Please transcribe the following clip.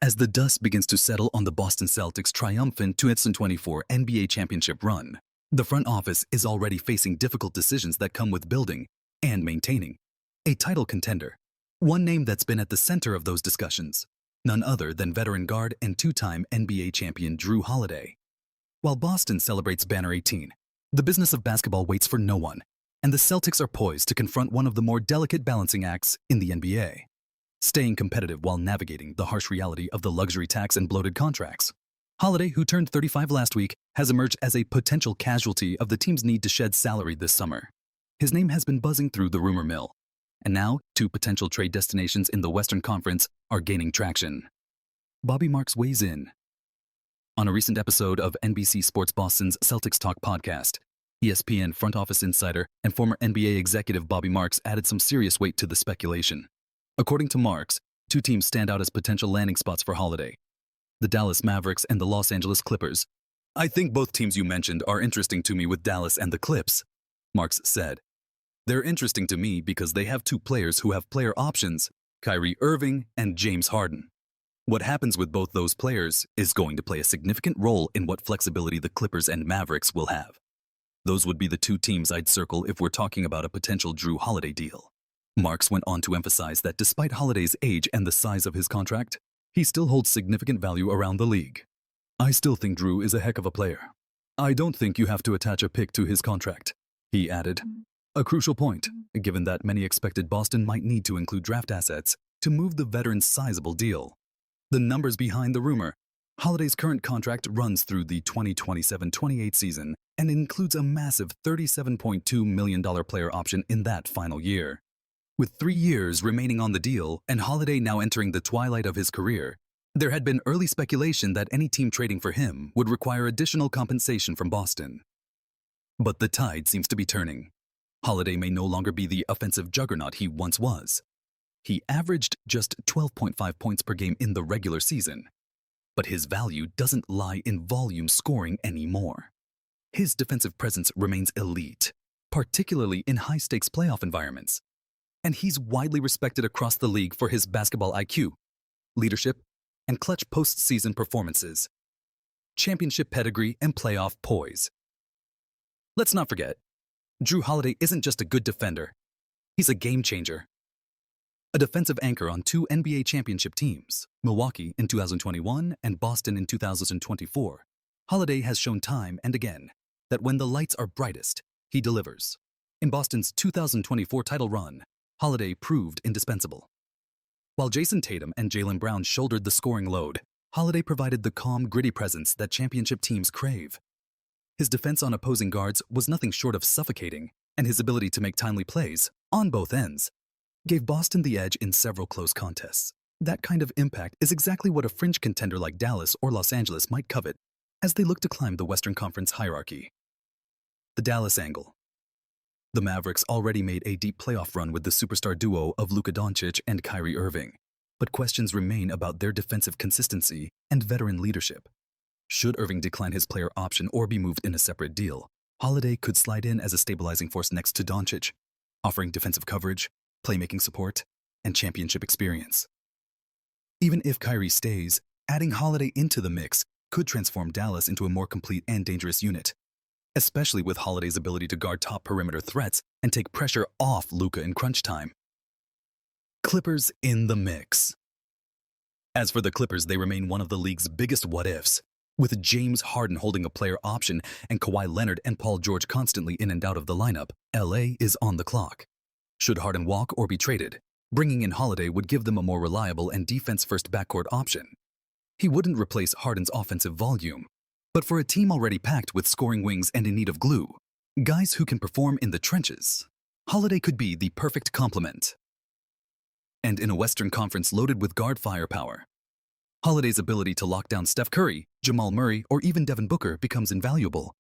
As the dust begins to settle on the Boston Celtics' triumphant 2024 NBA championship run, the front office is already facing difficult decisions that come with building and maintaining a title contender. One name that's been at the center of those discussions, none other than veteran guard and two-time NBA champion Jrue Holiday. While Boston celebrates Banner 18, the business of basketball waits for no one, and the Celtics are poised to confront one of the more delicate balancing acts in the NBA. Staying competitive while navigating the harsh reality of the luxury tax and bloated contracts. Holiday, who turned 35 last week, has emerged as a potential casualty of the team's need to shed salary this summer. His name has been buzzing through the rumor mill, and now two potential trade destinations in the Western Conference are gaining traction. Bobby Marks weighs in. On a recent episode of NBC Sports Boston's Celtics Talk podcast, ESPN front office insider and former NBA executive Bobby Marks added some serious weight to the speculation. According to Marks, two teams stand out as potential landing spots for Holiday: the Dallas Mavericks and the Los Angeles Clippers. "I think both teams you mentioned are interesting to me with Dallas and the Clips," Marks said. "They're interesting to me because they have two players who have player options, Kyrie Irving and James Harden. What happens with both those players is going to play a significant role in what flexibility the Clippers and Mavericks will have. Those would be the two teams I'd circle if we're talking about a potential Jrue Holiday deal." Marks went on to emphasize that despite Holiday's age and the size of his contract, he still holds significant value around the league. "I still think Jrue is a heck of a player. I don't think you have to attach a pick to his contract," he added. A crucial point, given that many expected Boston might need to include draft assets to move the veteran's sizable deal. The numbers behind the rumor: Holiday's current contract runs through the 2027-28 season and includes a massive $37.2 million player option in that final year. With 3 years remaining on the deal and Holiday now entering the twilight of his career, there had been early speculation that any team trading for him would require additional compensation from Boston. But the tide seems to be turning. Holiday may no longer be the offensive juggernaut he once was. He averaged just 12.5 points per game in the regular season, but his value doesn't lie in volume scoring anymore. His defensive presence remains elite, particularly in high-stakes playoff environments. And he's widely respected across the league for his basketball IQ, leadership, and clutch postseason performances, championship pedigree, and playoff poise. Let's not forget, Jrue Holiday isn't just a good defender. He's a game changer. A defensive anchor on two NBA championship teams, Milwaukee in 2021 and Boston in 2024, Holiday has shown time and again that when the lights are brightest, he delivers. In Boston's 2024 title run, Holiday proved indispensable. While Jason Tatum and Jaylen Brown shouldered the scoring load, Holiday provided the calm, gritty presence that championship teams crave. His defense on opposing guards was nothing short of suffocating, and his ability to make timely plays, on both ends, gave Boston the edge in several close contests. That kind of impact is exactly what a fringe contender like Dallas or Los Angeles might covet as they look to climb the Western Conference hierarchy. The Dallas angle. The Mavericks already made a deep playoff run with the superstar duo of Luka Doncic and Kyrie Irving, but questions remain about their defensive consistency and veteran leadership. Should Irving decline his player option or be moved in a separate deal, Holiday could slide in as a stabilizing force next to Doncic, offering defensive coverage, playmaking support, and championship experience. Even if Kyrie stays, adding Holiday into the mix could transform Dallas into a more complete and dangerous unit, especially with Holiday's ability to guard top perimeter threats and take pressure off Luka in crunch time. Clippers in the mix. As for the Clippers, they remain one of the league's biggest what-ifs. With James Harden holding a player option and Kawhi Leonard and Paul George constantly in and out of the lineup, LA is on the clock. Should Harden walk or be traded, bringing in Holiday would give them a more reliable and defense-first backcourt option. He wouldn't replace Harden's offensive volume, but for a team already packed with scoring wings and in need of glue, guys who can perform in the trenches, Holiday could be the perfect complement. And in a Western Conference loaded with guard firepower, Holiday's ability to lock down Steph Curry, Jamal Murray, or even Devin Booker becomes invaluable.